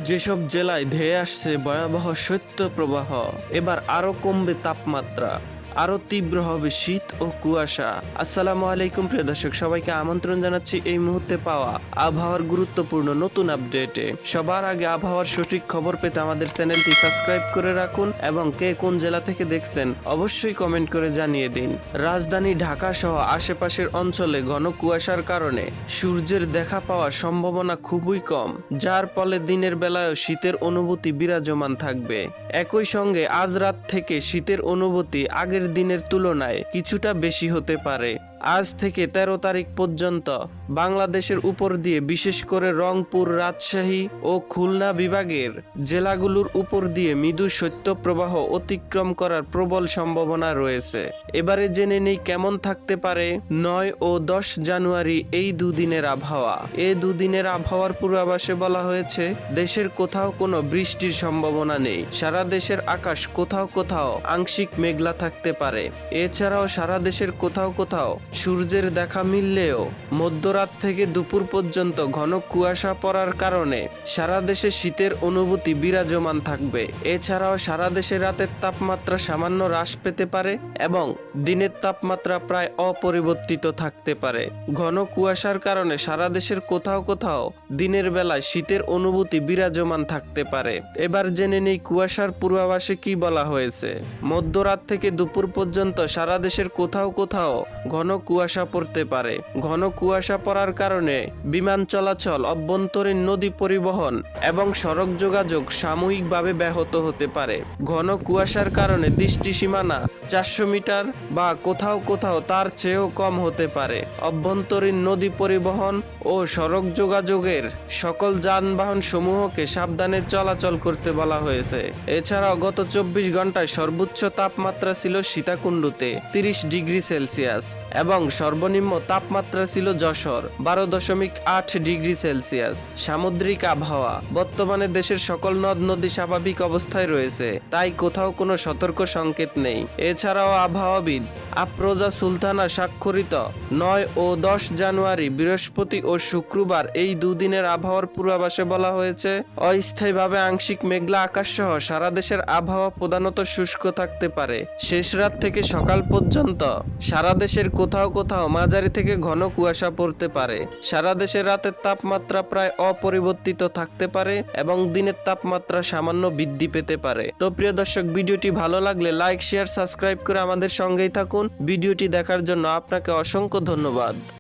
যেসব জেলায় ধেয়ে আসছে ভয়াবহ শৈত্যপ্রবাহ, এবার আরো কমবে তাপমাত্রা, আরো তীব্র হবে শীত ও কুয়াশা। আসসালামু আলাইকুম প্রিয় দর্শক, সবাইকে আমন্ত্রণ জানাচ্ছি এই মুহূর্তে পাওয়া আবহাওয়ার গুরুত্বপূর্ণ নতুন আপডেটে। সবার আগে আবহাওয়ার সঠিক খবর পেতে আমাদের চ্যানেলটি সাবস্ক্রাইব করে রাখুন এবং কে কোন জেলা থেকে দেখছেন অবশ্যই কমেন্ট করে জানিয়ে দিন। রাজধানী ঢাকা সহ আশেপাশের অঞ্চলে ঘন কুয়াশার কারণে সূর্যের দেখা পাওয়ার সম্ভাবনা খুবই কম, যার ফলে দিনের বেলায়ও শীতের অনুভূতি বিরাজমান থাকবে। একই সঙ্গে আজ রাত থেকে শীতের অনুভূতি আগের দিনের তুলনায় কিছুটা বেশি হতে পারে। আজ থেকে 13 তারিখ পর্যন্ত বাংলাদেশের উপর দিয়ে বিশেষ করে রংপুর, রাজশাহী ও খুলনা বিভাগের জেলাগুলোর উপর দিয়ে মৃদু শৈত্যপ্রবাহ অতিক্রম করার প্রবল সম্ভাবনা রয়েছে। এবারে জেনে নেই কেমন থাকতে পারে 9 ও 10 জানুয়ারি এই দুদিনের আবহাওয়া। এই দুদিনের আবহাওয়ার পূর্বাভাসে বলা হয়েছে দেশের কোথাও কোনো বৃষ্টির সম্ভাবনা নেই। সারা দেশের আকাশ কোথাও কোথাও আংশিক মেঘলা থাকতে পারে। এছাড়াও সারা দেশের কোথাও কোথাও সূর্যের দেখা মিললেও মধ্যরাত থেকে দুপুর পর্যন্ত ঘন কুয়াশা পড়ার কারণে সারা দেশে শীতের অনুভূতি বিরাজমান থাকবে। এছাড়াও সারা দেশে রাতের তাপমাত্রা সামান্য হ্রাস পেতে পারে এবং দিনের তাপমাত্রা প্রায় অপরিবর্তিত থাকতে পারে। ঘন কুয়াশার কারণে সারা দেশের কোথাও কোথাও দিনের বেলায় শীতের অনুভূতি বিরাজমান থাকতে পারে। এবার জেনে নেই কুয়াশার পূর্বাভাসে কি বলা হয়েছে। মধ্যরাত থেকে দুপুর পর্যন্ত সারা দেশের কোথাও কোথাও ঘন কুয়াশা পড়তে পারে। ঘন কুয়াশা পড়ার কারণে বিমান চলাচল, অভ্যন্তরীণ নদী পরিবহন এবং সড়ক যোগাযোগ সাময়িকভাবে ব্যাহত হতে পারে। ঘন কুয়াশার কারণে দৃষ্টি সীমানা 400 মিটার বা কোথাও কোথাও তার চেয়েও কম হতে পারে। অভ্যন্তরীণ নদী পরিবহন ও সড়ক যোগাযোগের সকল যানবাহন সমূহকে সাবধানে চলাচল করতে বলা হয়েছে। এছাড়াও গত 24 ঘন্টায় সর্বোচ্চ তাপমাত্রা ছিল সীতাকুণ্ডুতে 30 ডিগ্রি সেলসিয়াস এবং সর্বনিম্ন তাপমাত্রা ছিল যশোর 12.8 ডিগ্রি সেলসিয়াস। সামুদ্রিক আবহাওয়া, বর্তমানে দেশের সকল নদ নদী স্বাভাবিক অবস্থায় রয়েছে, তাই কোথাও কোনো সতর্ক সংকেত নেই। এছাড়াও আবহাওয়াবিদ আফরোজা সুলতানা স্বাক্ষরিত 9 ও 10 জানুয়ারি বৃহস্পতি ও শুক্রবার এই দুদিনের আবহাওয়ার পূর্বাভাসে বলা হয়েছে অস্থায়ীভাবে আংশিক মেঘলা আকাশ সহ সারা দেশের আবহাওয়া প্রধানত শুষ্ক থাকতে পারে। শেষ রাত থেকে সকাল পর্যন্ত সারা দেশের কোথাও কোথাও মাঝারি থেকে ঘন কুয়াশা পড়তে পারে। সারা দেশের রাতের তাপমাত্রা প্রায় অপরিবর্তিত থাকতে পারে এবং দিনের তাপমাত্রা সামান্য বৃদ্ধি পেতে পারে। তো প্রিয় দর্শক, ভিডিওটি ভালো লাগলে লাইক, শেয়ার, সাবস্ক্রাইব করে আমাদের সঙ্গেই থাকুন। ভিডিওটি দেখার জন্য আপনাকে অসংখ্য ধন্যবাদ।